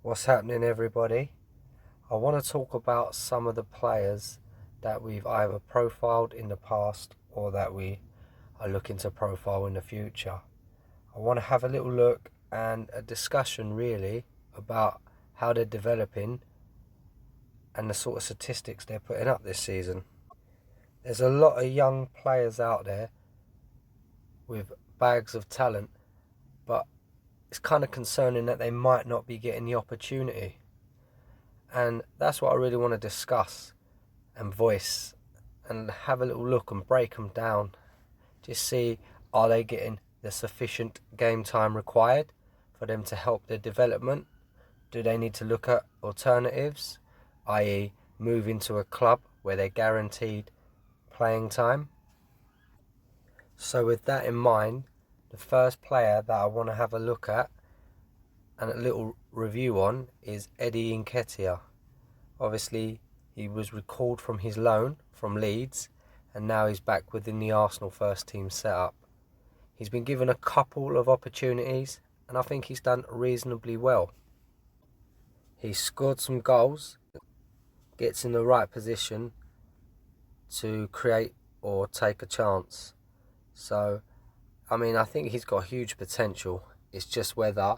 What's happening, everybody? I want to talk about some of the players that we've either profiled in the past or that we are looking to profile in the future. I want to have a little look and a discussion really about how they're developing and the sort of statistics they're putting up this season. There's a lot of young players out there with bags of talent, but it's kind of concerning that they might not be getting the opportunity. And that's what I really want to discuss and voice and have a little look and break them down. Just see, are they getting the sufficient game time required for them to help their development? Do they need to look at alternatives, i.e. move into a club where they're guaranteed playing time? So with that in mind, the first player that I want to have a look at and a little review on is EDDIE NKETIAH. Obviously, he was recalled from his loan from Leeds and now he's back within the Arsenal first team setup. He's been given a couple of opportunities and I think he's done reasonably well. He's scored some goals, gets in the right position to create or take a chance. So, I think he's got huge potential. It's just whether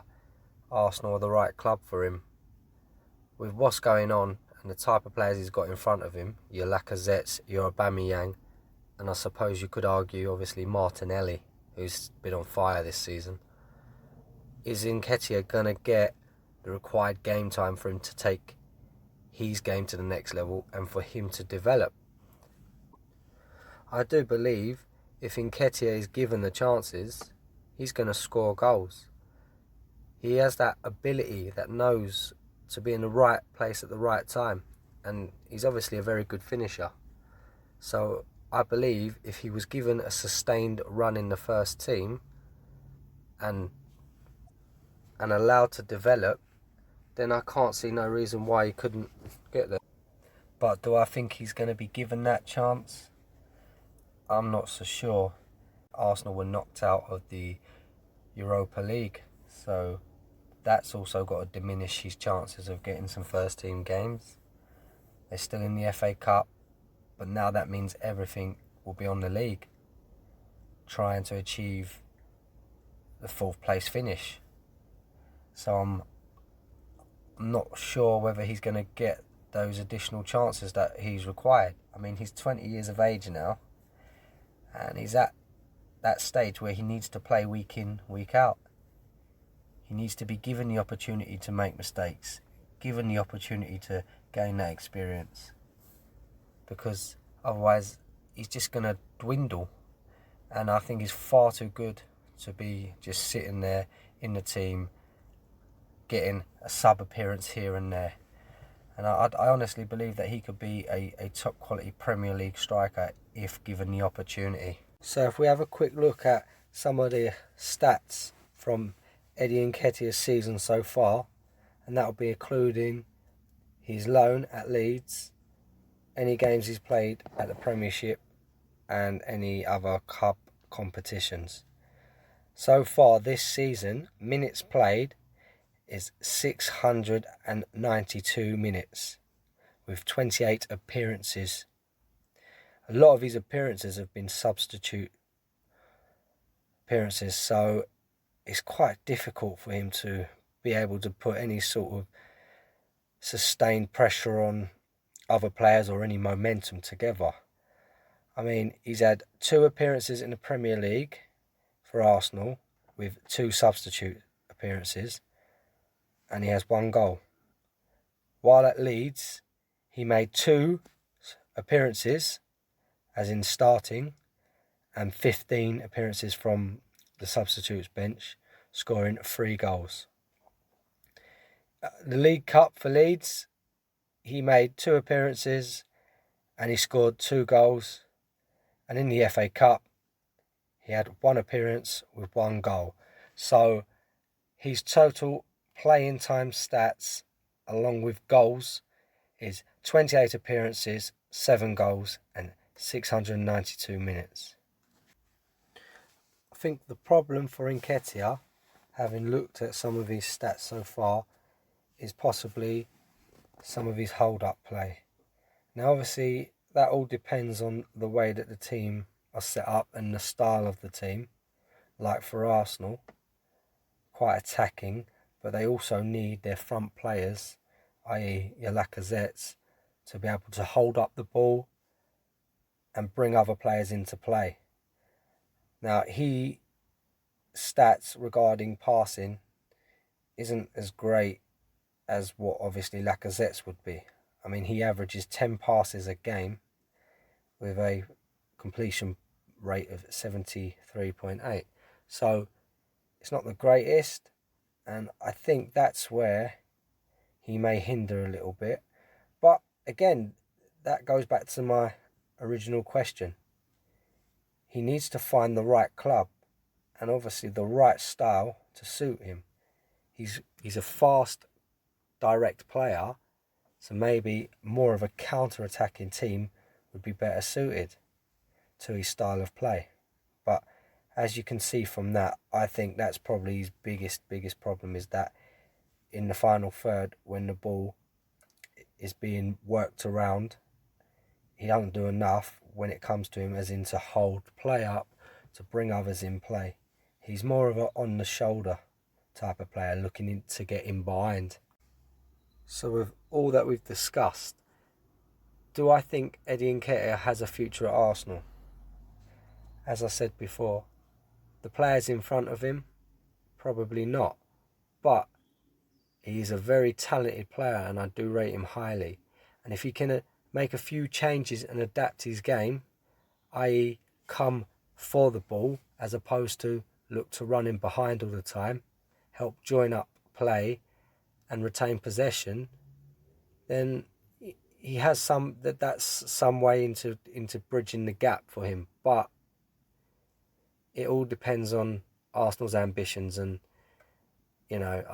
Arsenal are the right club for him. With what's going on and the type of players he's got in front of him, your Lacazettes, your Aubameyang, and I suppose you could argue obviously Martinelli, who's been on fire this season. Is Nketiah going to get the required game time for him to take his game to the next level and for him to develop? I do believe if Nketiah is given the chances, he's going to score goals. He has that ability, that knows to be in the right place at the right time, and he's obviously a very good finisher. So I believe if he was given a sustained run in the first team and allowed to develop, then I can't see no reason why he couldn't get there. But do I think he's going to be given that chance? I'm not so sure. Arsenal were knocked out of the Europa League, so that's also got to diminish his chances of getting some first team games. They're still in the FA Cup, but now that means everything will be on the league, trying to achieve the 4th place finish. So I'm not sure whether he's going to get those additional chances that he's required. He's 20 years of age now, and he's at that stage where he needs to play week in, week out. He needs to be given the opportunity to make mistakes, given the opportunity to gain that experience, because otherwise he's just going to dwindle. And I think he's far too good to be just sitting there in the team, getting a sub appearance here and there. And I honestly believe that he could be a top quality Premier League striker if given the opportunity. So if we have a quick look at some of the stats from EDDIE NKETIAH's season so far, and that will be including his loan at Leeds, any games he's played at the Premiership and any other cup competitions. So far this season, minutes played is 692 minutes with 28 appearances. A lot of his appearances have been substitute appearances, so it's quite difficult for him to be able to put any sort of sustained pressure on other players or any momentum together. He's had 2 appearances in the Premier League for Arsenal with 2 substitute appearances, and he has 1 goal. While at Leeds, he made 2 appearances, as in starting, and 15 appearances from the substitutes bench, scoring 3 goals. The League Cup for Leeds, he made 2 appearances and he scored 2 goals. And in the FA Cup, he had 1 appearance with 1 goal. So his total playing time stats, along with goals, is 28 appearances, 7 goals and 692 minutes. I think the problem for Nketiah, having looked at some of his stats so far, is possibly some of his hold-up play. Now obviously that all depends on the way that the team are set up and the style of the team. Like for Arsenal, quite attacking, but they also need their front players, i.e. your Lacazettes, to be able to hold up the ball and bring other players into play. Now, he stats regarding passing isn't as great as what obviously Lacazette's would be. I mean, he averages 10 passes a game with a completion rate of 73.8. So it's not the greatest, and I think that's where he may hinder a little bit. But again, that goes back to my original question. He needs to find the right club and obviously the right style to suit him. He's a fast, direct player, so maybe more of a counter-attacking team would be better suited to his style of play. But as you can see from that, I think that's probably his biggest problem, is that in the final third, when the ball is being worked around, he doesn't do enough when it comes to him, as in to hold play up, to bring others in play. He's more of a on-the-shoulder type of player, looking in to get in behind. So with all that we've discussed, do I think EDDIE NKETIAH has a future at Arsenal? As I said before, the players in front of him, probably not. But he is a very talented player and I do rate him highly. And if he can make a few changes and adapt his game, i.e. come for the ball as opposed to look to run in behind all the time, help join up play and retain possession, then he has that's some way into bridging the gap for him. But it all depends on Arsenal's ambitions, and you know,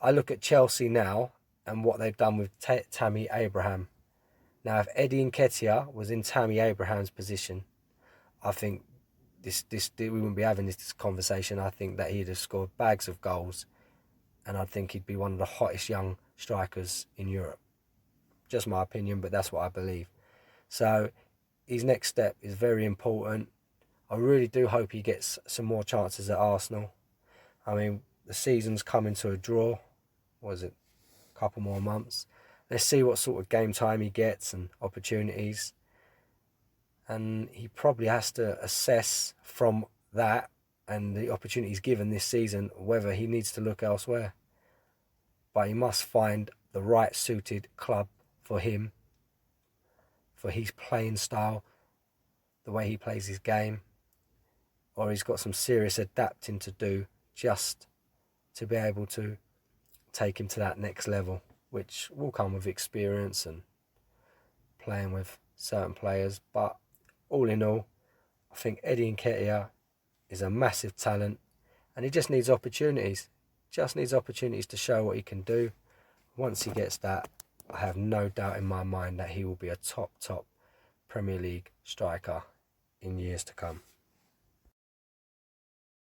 I look at Chelsea now and what they've done with Tammy Abraham. Now, if EDDIE NKETIAH was in Tammy Abraham's position, I think we wouldn't be having this conversation. I think that he'd have scored bags of goals, and I think he'd be one of the hottest young strikers in Europe. Just my opinion, but that's what I believe. So his next step is very important. I really do hope he gets some more chances at Arsenal. I mean, the season's coming to a draw. What is it? A couple more months. Let's see what sort of game time he gets and opportunities. And he probably has to assess from that and the opportunities given this season whether he needs to look elsewhere. But he must find the right suited club for him, for his playing style, the way he plays his game, or he's got some serious adapting to do just to be able to take him to that next level, which will come with experience and playing with certain players. But all in all, I think EDDIE NKETIAH is a massive talent, and he just needs opportunities. Just needs opportunities to show what he can do. Once he gets that, I have no doubt in my mind that he will be a top Premier League striker in years to come.